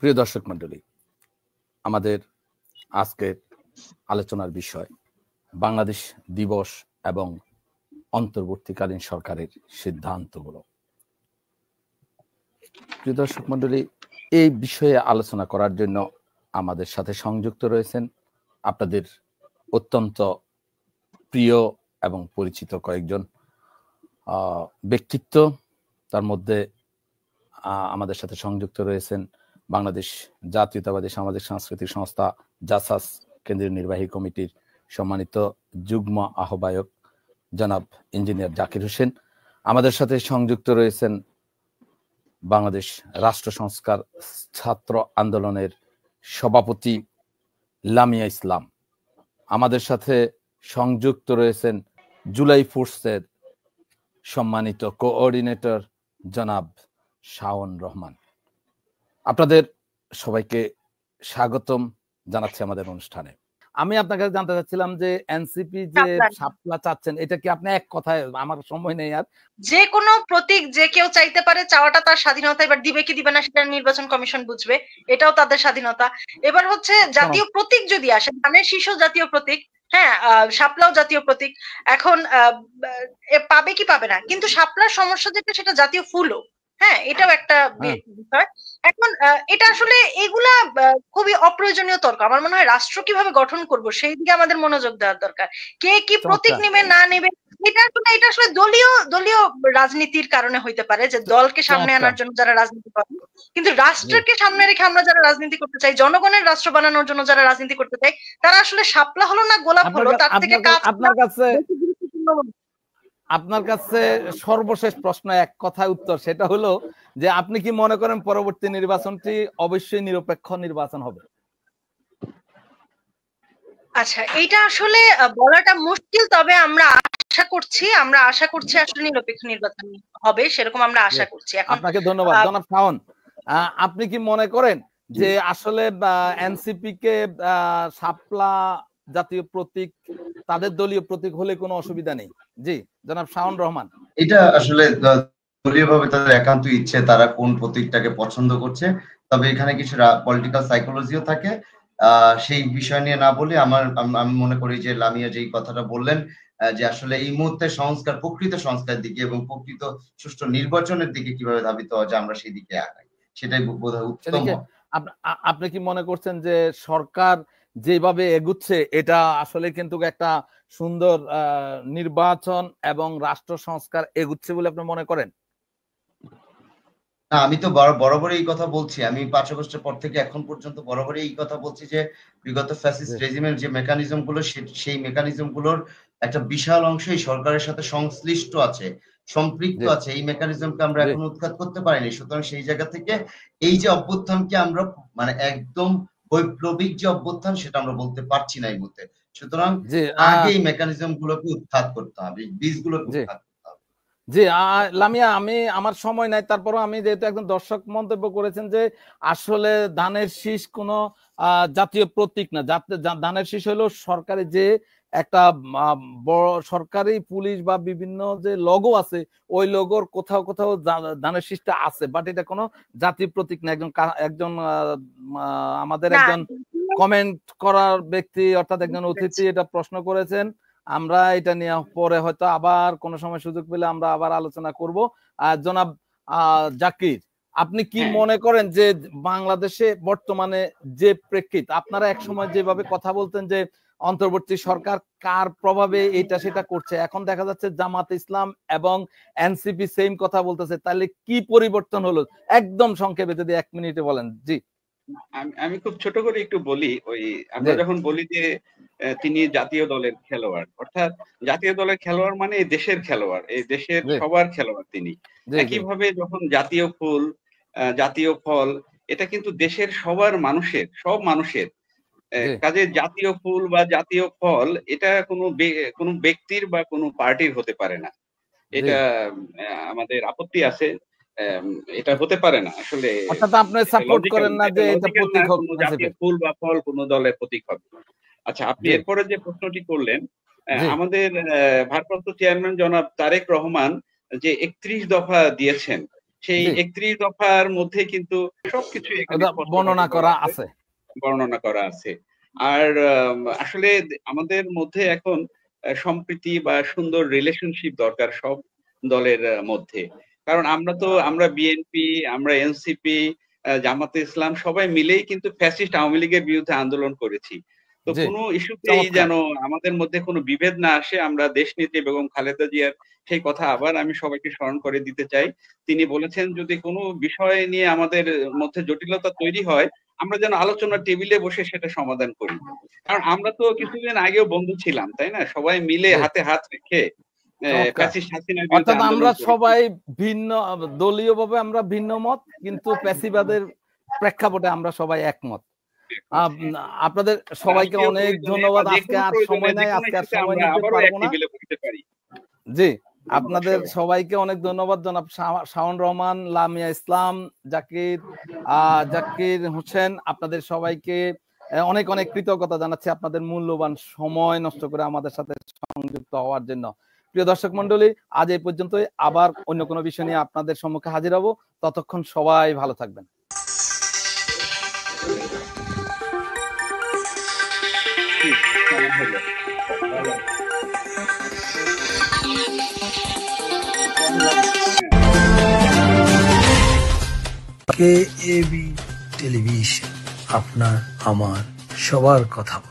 প্রিয় দর্শক মণ্ডলী, আমাদের আজকের আলোচনার বিষয় বাংলাদেশ দিবস এবং অন্তর্বর্তীকালীন সরকারের সিদ্ধান্তগুলো। প্রিয় দর্শক মণ্ডলী, এই বিষয়ে আলোচনা করার জন্য আমাদের সাথে সংযুক্ত রয়েছেন আপনাদের অত্যন্ত প্রিয় এবং পরিচিত কয়েকজন ব্যক্তিত্ব। তার মধ্যে আমাদের সাথে সংযুক্ত রয়েছেন বাংলাদেশ জাতীয়তাবাদী সামাজিক সাংস্কৃতিক সংস্থা জাসাস কেন্দ্রীয় নির্বাহী কমিটির সম্মানিত যুগ্ম আহ্বায়ক জনাব ইঞ্জিনিয়ার জাকির হোসেন। আমাদের সাথে সংযুক্ত রয়েছেন বাংলাদেশ রাষ্ট্র সংস্কার ছাত্র আন্দোলনের সভাপতি লামিয়া ইসলাম। আমাদের সাথে সংযুক্ত রয়েছেন জুলাই ফোর্সের সম্মানিত কোঅর্ডিনেটর জনাব শাওন রহমান। আপনাদের সবাইকে স্বাগতম জানাচ্ছি আমাদের অনুষ্ঠানে। আমি আপনার কাছে জানতে চাচ্ছিলাম যে এনসিপি যে শাপলা চাচ্ছেন, এটা কি আপনি এক কথায়, আমার সময় নেই আর, যে কোনো প্রতীক যে কেউ চাইতে পারে, চাওয়াটা তার স্বাধীনতা। এবার দিবে কি দিবে না সেটা নির্বাচন কমিশন বুঝবে, এটাও তাদের স্বাধীনতা। এবার হচ্ছে জাতীয় প্রতীক যদি আসে, ধানের শীষ জাতীয় প্রতীক, হ্যাঁ শাপলাও জাতীয় প্রতীক। এখন পাবে কি পাবে না, কিন্তু শাপলার সমস্যা যেটা সেটা জাতীয় ফুলও, হ্যাঁ এটাও একটা বিষয়। এখন এটা আসলে এগুলা খুবই অপ্রয়োজনীয় তর্ক। আমার মনে হয় রাষ্ট্র কিভাবে গঠন করব সেই দিকে আমাদের মনোযোগ দেওয়ার দরকার। কে কি প্রতীক নেবে না নেবে এটা আসলে দলীয় রাজনীতির কারণে হইতে পারে, যে দলকে সামনে আনার জন্য যারা রাজনীতি করে, কিন্তু রাষ্ট্রকে সামনে রেখে আমরা যারা রাজনীতি করতে চাই, জনগণের রাষ্ট্র বানানোর জন্য যারা রাজনীতি করতে চাই, তারা আসলে শাপলা হলো না গোলাপ হলো তার থেকে আপনার কাছে সর্বশেষ প্রশ্ন, এক কথায় উত্তর, সেটা হলো যে আপনি কি মনে করেন পরবর্তী নির্বাচনটি অবশ্যই নিরপেক্ষ নির্বাচন হবে? আচ্ছা, এইটা আসলে বলাটা মুশকিল, তবে আমরা আশা করছি আসলে নিরপেক্ষ নির্বাচন হবে, সেরকম আমরা আশা করছি। আপনাকে ধন্যবাদ জনাব শাওন। আপনি কি মনে করেন যে আসলে এনসিপি কে শাপলা জাতীয় প্রতীক তাদের দলীয় প্রতীক হলে কোনো অসুবিধা নেই? জি জনাব শাওন রহমান। এটা আসলে দলীয়ভাবে তাদের একান্ত ইচ্ছে তারা কোন প্রতীকটাকে পছন্দ করছে, তবে এখানে কিছু পলিটিক্যাল সাইকোলজিও থাকে। সেই বিষয় নিয়ে না বলে আমি মনে করি যে লামিয়া যেই কথাটা বললেন যে আসলে এই মুহূর্তে প্রকৃত সংস্কার দিকে এবং প্রকৃত সুষ্ঠু নির্বাচনের দিকে কিভাবে ধাবিত হওয়া যায় আমরা সেই দিকে আগাই, সেটাই বোধহয় উত্তম। আপনি কি মনে করছেন যে সরকার যেভাবে এগুচ্ছে এটা আসলে কিন্তু একটা সুন্দর নির্বাচন এবং রাষ্ট্র সংস্কার এগুচ্ছে বলে আপনি মনে করেন? না, আমি তো বরাবরই এই কথা বলছি। আমি 5 আগস্টের পর থেকে এখন পর্যন্ত বরাবরই এই কথা বলছি যে বিগত ফ্যাসিস্ট রেজিমের যে মেকানিজম গুলো, সেই মেকানিজম গুলোর একটা বিশাল অংশই সরকারের সাথে সংশ্লিষ্ট আছে, সম্পৃক্ত আছে। এই মেকানিজমকে আমরা এখন উৎখাত করতে পারিনি। সুতরাং সেই জায়গা থেকে এই যে অভ্যুত্থানকে আমরা মানে একদম বৈপ্লবিক যে অভ্যুত্থান সেটা আমরা বলতে পারছি না এই মুহূর্তে। সুতরাং আগে এই মেকানিজম গুলোকে উৎখাত করতে হবে, বীজগুলোকে উৎখাত। জি লামিয়া, আমি আমার সময় নাই, তারপরও আমি যেহেতু একজন দর্শক মন্তব্য করেছেন যে আসলে ধানের শীষ কোনো জাতীয় প্রতীক না, ধানের শীষ হলো সরকারি যে একটা বড় সরকারি পুলিশ বা বিভিন্ন যে লোগো আছে, ওই লোগোর কোথাও কোথাও ধানের শীষটা আছে, বাট এটা কোনো জাতীয় প্রতীক না। একজন আমাদের একজন কমেন্ট করার ব্যক্তি অর্থাৎ একজন অতিথি এটা প্রশ্ন করেছেন। আমরা এটা নিয়ে পরে হয়তো আবার কোনো সময় সুযোগ পেলে আমরা আবার আলোচনা করব। জনাব জাকির, আপনি কি মনে করেন যে বাংলাদেশে বর্তমানে যে প্রেক্ষিত, আপনারা এক সময় যেভাবে কথা বলতেন যে অন্তর্বর্তী সরকার কার প্রভাবে এটা সেটা করছে, এখন দেখা যাচ্ছে জামাত ইসলাম এবং এনসিপি সেম কথা বলতেছে, তাহলে কি পরিবর্তন হলো একদম সংক্ষেপে যদি 1 মিনিটে বলেন। জি আমি খুব ছোট করে একটু বলি। আমরা যখন বলি যে তিনি জাতীয় দলের খেলোয়াড়, অর্থাৎ জাতীয় দলের খেলোয়াড় মানে দেশের খেলোয়াড়, এই দেশের সবার খেলোয়াড় তিনি। একইভাবে যখন জাতীয় ফুল, জাতীয় ফল, এটা কিন্তু দেশের সব মানুষের কাজে জাতীয় ফুল বা জাতীয় ফল এটা কোনো ব্যক্তির বা কোনো পার্টির হতে পারে না। এটা আমাদের আপত্তি আছে, এটা হতে পারে না আসলে। অর্থাৎ আপনি সাপোর্ট করেন না যে এটা প্রতীক হোক, জাতীয় ফুল বা ফল কোনো দলের প্রতীক হবে। আচ্ছা, আপনি এরপরে যে প্রশ্নটি করলেন আমাদের ভারপ্রাপ্ত চেয়ারম্যান জনাব তারেক রহমান যে 31 দফা দিয়েছেন, সেই 31 দফার মধ্যে কিন্তু সবকিছু বর্ণনা করা আছে। আর আসলে আমাদের মধ্যে এখন সম্প্রীতি বা সুন্দর রিলেশনশিপ দরকার সব দলের মধ্যে। কারণ আমরা বিএনপি, আমরা এনসিপি, জামাতে ইসলাম সবাই মিলেই কিন্তু ফ্যাসিস্ট আওয়ামী লীগের বিরুদ্ধে আন্দোলন করেছি। তো কোনো ইস্যুতেই যেন আমাদের মধ্যে কোনো বিভেদ না আসে। আমরা দেশনেত্রী বেগম খালেদা জিয়ার সেই কথা আবার আমি সবাইকে স্মরণ করে দিতে চাই। তিনি বলেছেন, যদি কোনো বিষয় নিয়ে আমাদের মধ্যে জটিলতা তৈরি হয়, আমরা যেন আলোচনার টেবিলে বসে সেটা সমাধান করি। কারণ আমরা তো কিছুদিন আগেও বন্ধু ছিলাম, তাই না? সবাই মিলে হাতে হাত রেখে অর্থাৎ আমরা সবাই ভিন্ন, দলীয়ভাবে আমরা ভিন্ন মত, কিন্তু ফ্যাসিবাদের প্রেক্ষাপটে আমরা সবাই একমত। আপনাদের সবাইকে অনেক ধন্যবাদ। আজকে আর সময় নাই, আজকে আর সময় নিতে পারবো না। জি, আপনাদের সবাইকে অনেক ধন্যবাদ। জনাব শাওন রহমান, লামিয়া ইসলাম, জাকির হোসেন, আপনাদের সবাইকে অনেক অনেক কৃতজ্ঞতা জানাচ্ছি আপনাদের মূল্যবান সময় নষ্ট করে আমাদের সাথে সংযুক্ত হওয়ার জন্য। প্রিয় দর্শক মন্ডলী, আজ এই পর্যন্তই। আবার অন্য কোনো বিষয় নিয়ে আপনাদের সম্মুখে হাজির হব। ততক্ষণ সবাই ভালো থাকবেন। KAB টেলিভিশন, আপনার আমার সবার কথা।